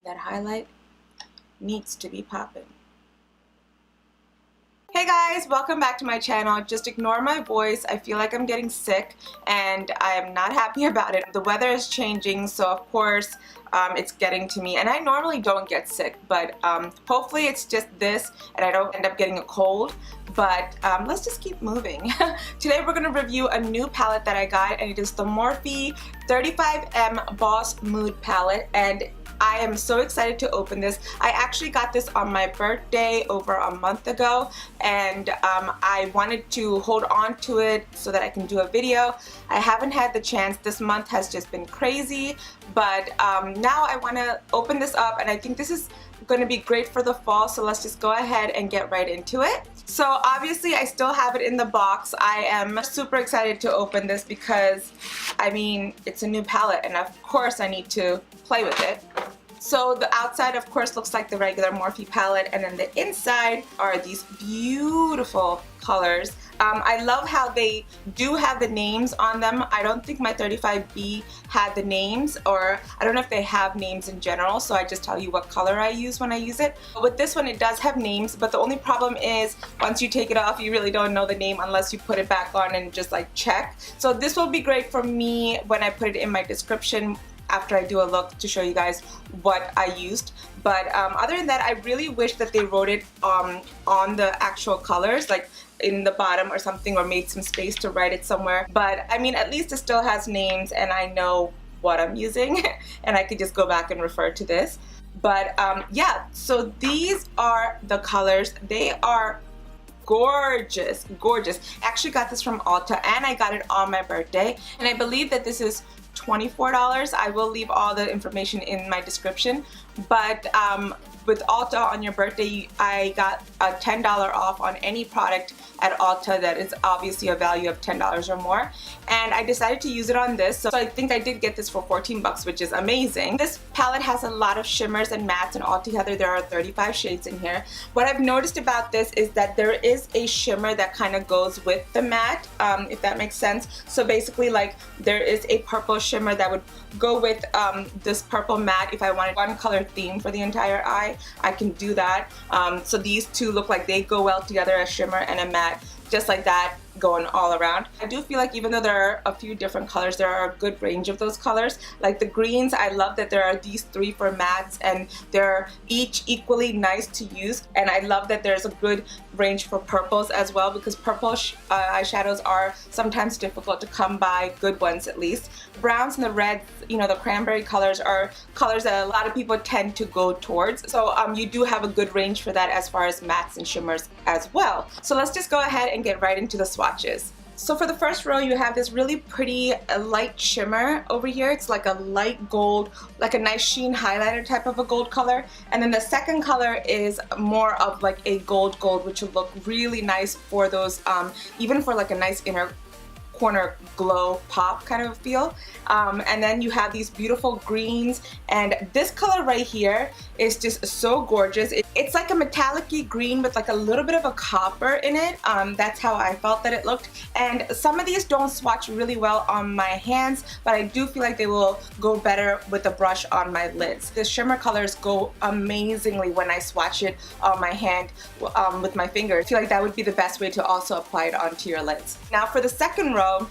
That highlight needs to be popping. Hey guys, welcome back to my channel. Just ignore my voice. I feel like I'm getting sick and I am not happy about it. The weather is changing, so of course it's getting to me, and I normally don't get sick, but hopefully it's just this and I don't end up getting a cold. But let's just keep moving. Today we're going to review a new palette that I got, and it is the Morphe 35M Boss Mood palette, and I am so excited to open this. I actually got this on my birthday over a month ago, and I wanted to hold on to it so that I can do a video. I haven't had the chance. This month has just been crazy, but now I want to open this up, and I think this is going to be great for the fall, so let's just go ahead and get right into it. So obviously I still have it in the box. I am super excited to open this because, I mean, it's a new palette and of course I need to play with it. So the outside of course looks like the regular Morphe palette, and then the inside are these beautiful colors. I love how they do have the names on them. I don't think my 35B had the names, or I don't know if they have names in general, so I just tell you what color I use when I use it. But with this one it does have names, but the only problem is once you take it off you really don't know the name unless you put it back on and just like check. So this will be great for me when I put it in my description after I do a look to show you guys what I used. But other than that, I really wish that they wrote it on the actual colors, like in the bottom or something, or made some space to write it somewhere. But I mean, at least it still has names and I know what I'm using and I could just go back and refer to this. But yeah, so these are the colors. They are gorgeous, gorgeous. I actually got this from Ulta and I got it on my birthday, and I believe that this is $24. I will leave all the information in my description, but with Ulta on your birthday I got a $10 off on any product at Ulta that is obviously a value of $10 or more, and I decided to use it on this, so I think I did get this for 14 bucks, which is amazing. This palette has a lot of shimmers and mattes, and altogether there are 35 shades in here. What I've noticed about this is that there is a shimmer that kind of goes with the matte, if that makes sense. So basically, like, there is a purple shimmer that would go with this purple matte. If I wanted one color theme for the entire eye, I can do that. So these two look like they go well together, a shimmer and a matte, just like that, going all around. I do feel like even though there are a few different colors, there are a good range of those colors. Like the greens, I love that there are these three for mattes and they're each equally nice to use, and I love that there's a good range for purples as well, because purple eyeshadows are sometimes difficult to come by, good ones at least. Browns and the reds, you know, the cranberry colors are colors that a lot of people tend to go towards, so you do have a good range for that as far as mattes and shimmers as well. So let's just go ahead and get right into the swatches. So for the first row you have this really pretty light shimmer over here. It's like a light gold, like a nice sheen highlighter type of a gold color, and then the second color is more of like a gold, which will look really nice for those even for like a nice inner corner glow pop kind of feel. And then you have these beautiful greens, and this color right here is just so gorgeous. It's like a metallic-y green with like a little bit of a copper in it. That's how I felt that it looked, and some of these don't swatch really well on my hands, but I do feel like they will go better with a brush on my lids. The shimmer colors go amazingly when I swatch it on my hand with my finger. I feel like that would be the best way to also apply it onto your lids. Now for the second row,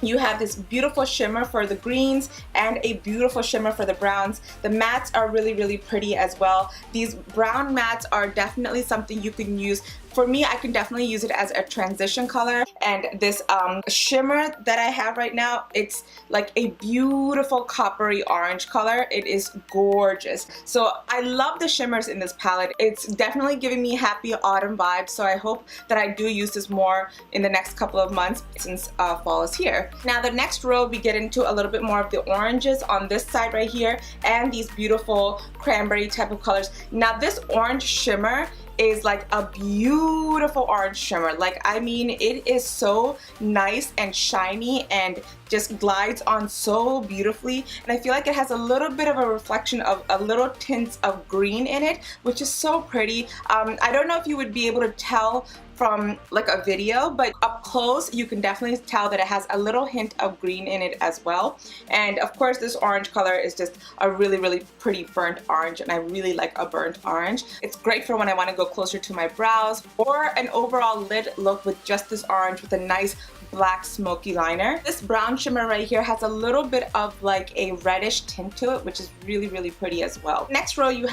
you have this beautiful shimmer for the greens and a beautiful shimmer for the browns. The mattes are really, really pretty as well. These brown mattes are definitely something you can use. For me, I can definitely use it as a transition color, and this shimmer that I have right now, it's like a beautiful coppery orange color. It is gorgeous. So I love the shimmers in this palette. It's definitely giving me happy autumn vibes, so I hope that I do use this more in the next couple of months since fall is here. Now the next row we get into a little bit more of the oranges on this side right here, and these beautiful cranberry type of colors. Now this orange shimmer is like a beautiful orange shimmer. Like, I mean, it is so nice and shiny and just glides on so beautifully, and I feel like it has a little bit of a reflection of a little tints of green in it, which is so pretty. I don't know if you would be able to tell from like a video, but up close you can definitely tell that it has a little hint of green in it as well. And of course this orange color is just a really pretty burnt orange, and I really like a burnt orange. It's great for when I want to go closer to my brows, or an overall lid look with just this orange with a nice black smoky liner. This brown shimmer right here has a little bit of like a reddish tint to it, which is really pretty as well. Next row you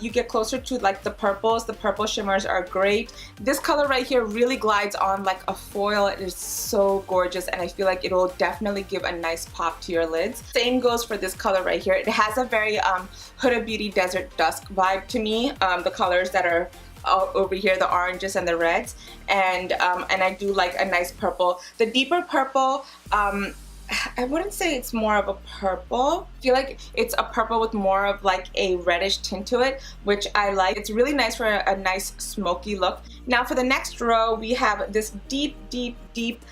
get closer to like the purples. The purple shimmers are great. This color right here really glides on like a foil. It is so gorgeous, and I feel like it will definitely give a nice pop to your lids. Same goes for this color right here. It has a very Huda Beauty Desert Dusk vibe to me. The colors that are over here, the oranges and the reds, and I do like a nice purple. The deeper purple, I wouldn't say it's more of a purple. I feel like it's a purple with more of like a reddish tint to it, which I like. It's really nice for a nice smoky look. Now for the next row, we have this deep,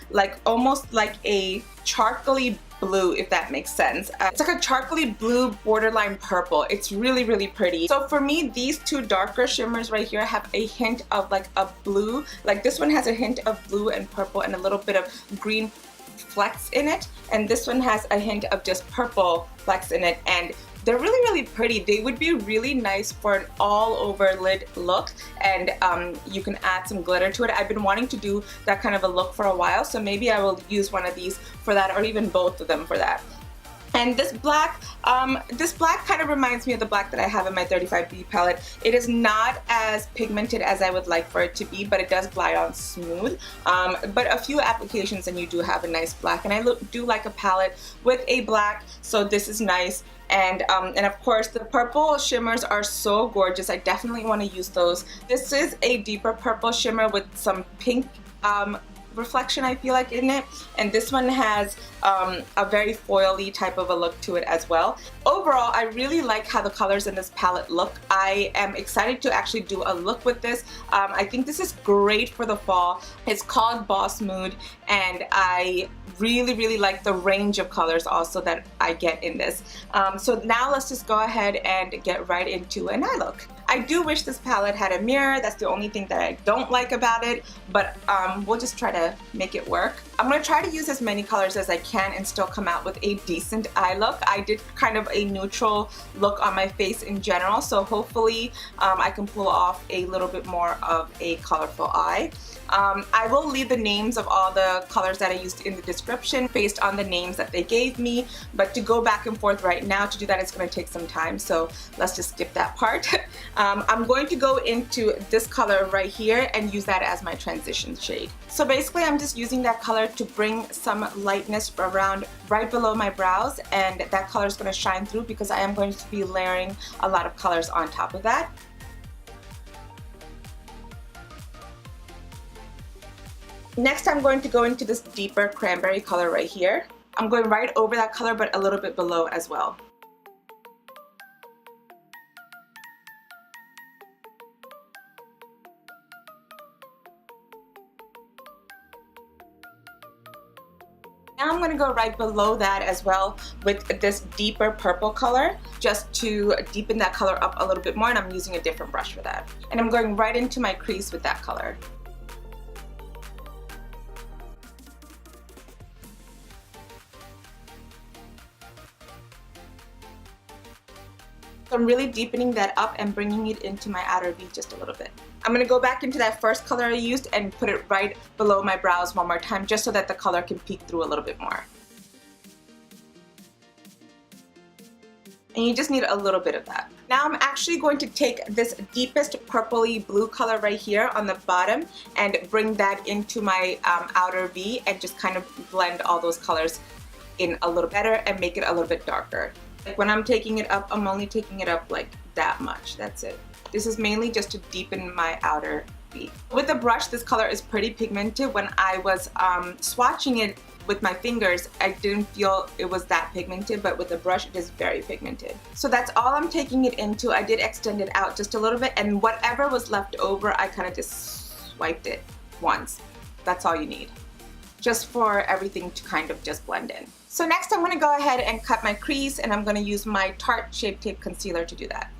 like almost like a charcoaly blue, if that makes sense. It's like a charcoaly blue borderline purple. It's really pretty. So for me, these two darker shimmers right here have a hint of like a blue. Like this one has a hint of blue and purple and a little bit of green flecks in it, and this one has a hint of just purple flecks in it, and they're really pretty. They would be really nice for an all over lid look, and you can add some glitter to it. I've been wanting to do that kind of a look for a while, so maybe I will use one of these for that, or even both of them for that. And this black kind of reminds me of the black that I have in my 35B palette. It is not as pigmented as I would like for it to be, but it does glide on smooth. But a few applications and you do have a nice black, and I do like a palette with a black, so this is nice. And of course the purple shimmers are so gorgeous. I definitely want to use those. This is a deeper purple shimmer with some pink reflection, I feel like, in it, and this one has a very foily type of a look to it as well. Overall, I really like how the colors in this palette look. I am excited to actually do a look with this. I think this is great for the fall. It's called Boss Mood, and I really like the range of colors also that I get in this. So now let's just go ahead and get right into an eye look. I do wish this palette had a mirror. That's the only thing that I don't like about it, but we'll just try to make it work. I'm going to try to use as many colors as I can and still come out with a decent eye look. I did kind of a neutral look on my face in general, so hopefully I can pull off a little bit more of a colorful eye. I will leave the names of all the colors that I used in the description based on the names that they gave me, but to go back and forth right now, to do that, it's going to take some time, so let's just skip that part. I'm going to go into this color right here and use that as my transition shade. So basically I'm just using that color to bring some lightness around right below my brows, and that color is going to shine through because I am going to be layering a lot of colors on top of that. Next, I'm going to go into this deeper cranberry color right here. I'm going right over that color, but a little bit below as well. Now I'm going to go right below that as well with this deeper purple color, just to deepen that color up a little bit more, and I'm using a different brush for that. And I'm going right into my crease with that color. So I'm really deepening that up and bringing it into my outer V just a little bit. I'm going to go back into that first color I used and put it right below my brows one more time, just so that the color can peek through a little bit more. And you just need a little bit of that. Now I'm actually going to take this deepest purpley blue color right here on the bottom and bring that into my outer V and just kind of blend all those colors in a little better and make it a little bit darker. Like when I'm taking it up, I'm only taking it up like that much. That's it. This is mainly just to deepen my outer V. With the brush, this color is pretty pigmented. When I was swatching it with my fingers, I didn't feel it was that pigmented, but with the brush, it is very pigmented. So that's all I'm taking it into. I did extend it out just a little bit, and whatever was left over, I kind of just swiped it once. That's all you need, just for everything to kind of just blend in. So next I'm going to go ahead and cut my crease, and I'm going to use my Tarte Shape Tape Concealer to do that.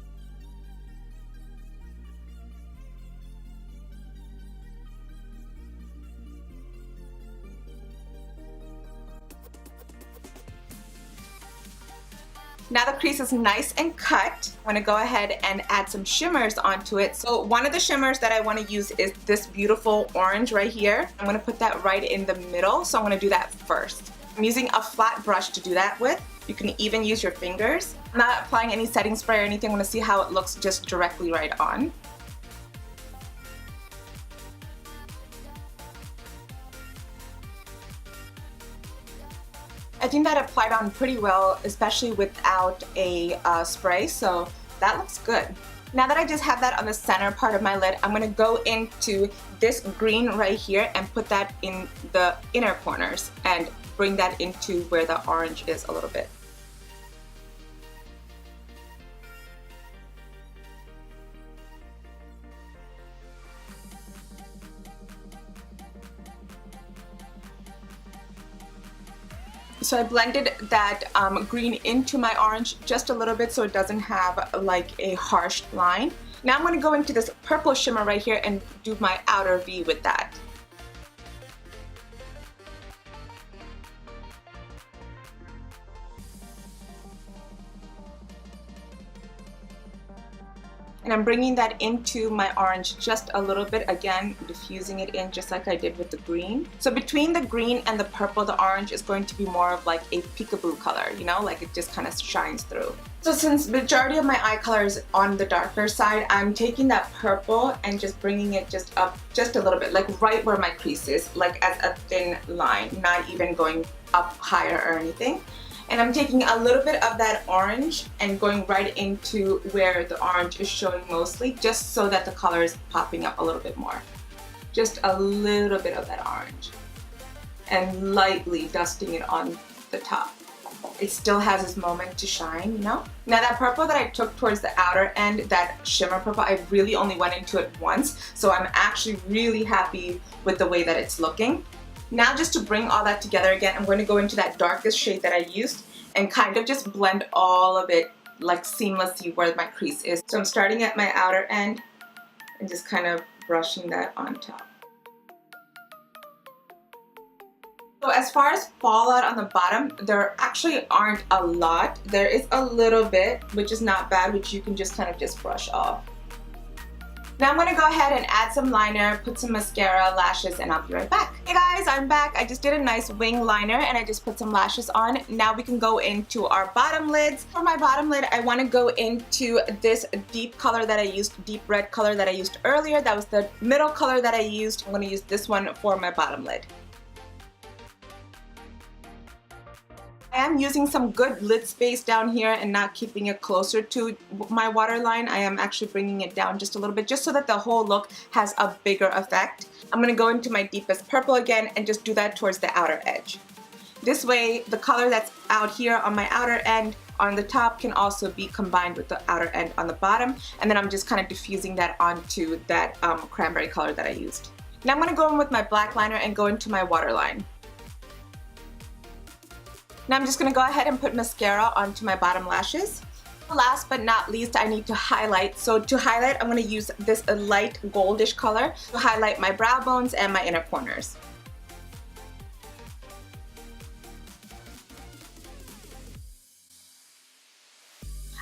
Now the crease is nice and cut. I'm gonna go ahead and add some shimmers onto it. So one of the shimmers that I wanna use is this beautiful orange right here. I'm gonna put that right in the middle, so I'm gonna do that first. I'm using a flat brush to do that with. You can even use your fingers. I'm not applying any setting spray or anything. I wanna see how it looks just directly right on. I think that applied on pretty well, especially without a spray, so that looks good. Now that I just have that on the center part of my lid, I'm gonna go into this green right here and put that in the inner corners and bring that into where the orange is a little bit. So I blended that green into my orange just a little bit so it doesn't have like a harsh line. Now I'm going to go into this purple shimmer right here and do my outer V with that. And I'm bringing that into my orange just a little bit, again, diffusing it in just like I did with the green. So between the green and the purple, the orange is going to be more of like a peekaboo color, you know, like it just kind of shines through. So since majority of my eye color is on the darker side, I'm taking that purple and just bringing it just up just a little bit, like right where my crease is, like as a thin line, not even going up higher or anything. And I'm taking a little bit of that orange and going right into where the orange is showing mostly, just so that the color is popping up a little bit more. Just a little bit of that orange. And lightly dusting it on the top. It still has this moment to shine, you know? Now that purple that I took towards the outer end, that shimmer purple, I really only went into it once. So I'm actually really happy with the way that it's looking. Now just to bring all that together again, I'm going to go into that darkest shade that I used and kind of just blend all of it like seamlessly where my crease is. So I'm starting at my outer end and just kind of brushing that on top. So as far as fallout on the bottom, there actually aren't a lot. There is a little bit, which is not bad, which you can just kind of just brush off. Now I'm going to go ahead and add some liner, put some mascara, lashes, and I'll be right back. Hey guys, I'm back. I just did a nice wing liner and I just put some lashes on. Now we can go into our bottom lids. For my bottom lid, I want to go into this deep color that I used, deep red color that I used earlier. That was the middle color that I used. I'm going to use this one for my bottom lid. I am using some good lid space down here and not keeping it closer to my waterline. I am actually bringing it down just a little bit just so that the whole look has a bigger effect. I'm going to go into my deepest purple again and just do that towards the outer edge. This way the color that's out here on my outer end on the top can also be combined with the outer end on the bottom, and then I'm just kind of diffusing that onto that cranberry color that I used. Now I'm going to go in with my black liner and go into my waterline. Now I'm just going to go ahead and put mascara onto my bottom lashes. Last but not least, I need to highlight. So to highlight, I'm going to use this light goldish color to highlight my brow bones and my inner corners.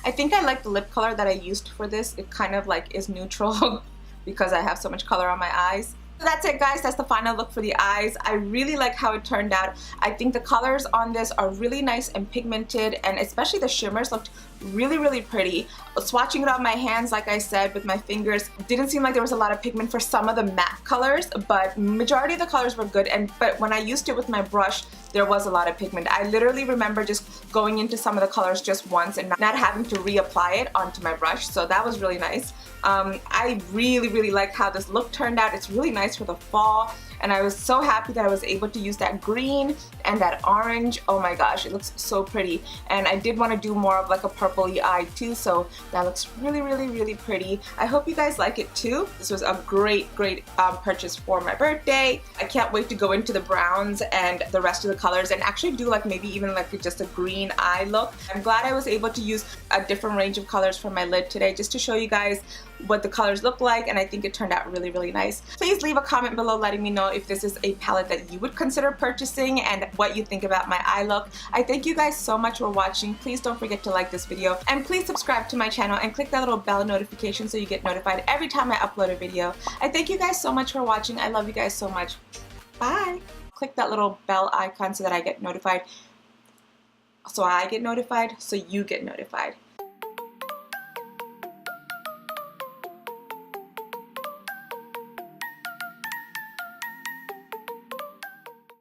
I think I like the lip color that I used for this. It kind of like is neutral because I have so much color on my eyes. So that's it guys, that's the final look for the eyes. I really like how it turned out. I think the colors on this are really nice and pigmented, and especially the shimmers looked really pretty. Swatching it on my hands, like I said, with my fingers, didn't seem like there was a lot of pigment for some of the matte colors, but majority of the colors were good. But when I used it with my brush, there was a lot of pigment. I literally remember just going into some of the colors just once and not having to reapply it onto my brush, so that was really nice. I really like how this look turned out. It's really nice for the fall, and I was so happy that I was able to use that green and that orange. Oh my gosh, it looks so pretty. And I did want to do more of like a purpley eye too, so that looks really pretty. I hope you guys like it too. This was a great purchase for my birthday. I can't wait to go into the browns and the rest of the colors and actually do like maybe even like just a green eye look. I'm glad I was able to use a different range of colors for my lid today just to show you guys what the colors look like, and I think it turned out really nice. Please leave a comment below letting me know know if this is a palette that you would consider purchasing and what you think about my eye look. I thank you guys so much for watching. Please don't forget to like this video, and please subscribe to my channel and click that little bell notification so you get notified every time I upload a video. I thank you guys so much for watching. I love you guys so much. Bye. Click that little bell icon so that I get notified. So I get notified, so you get notified.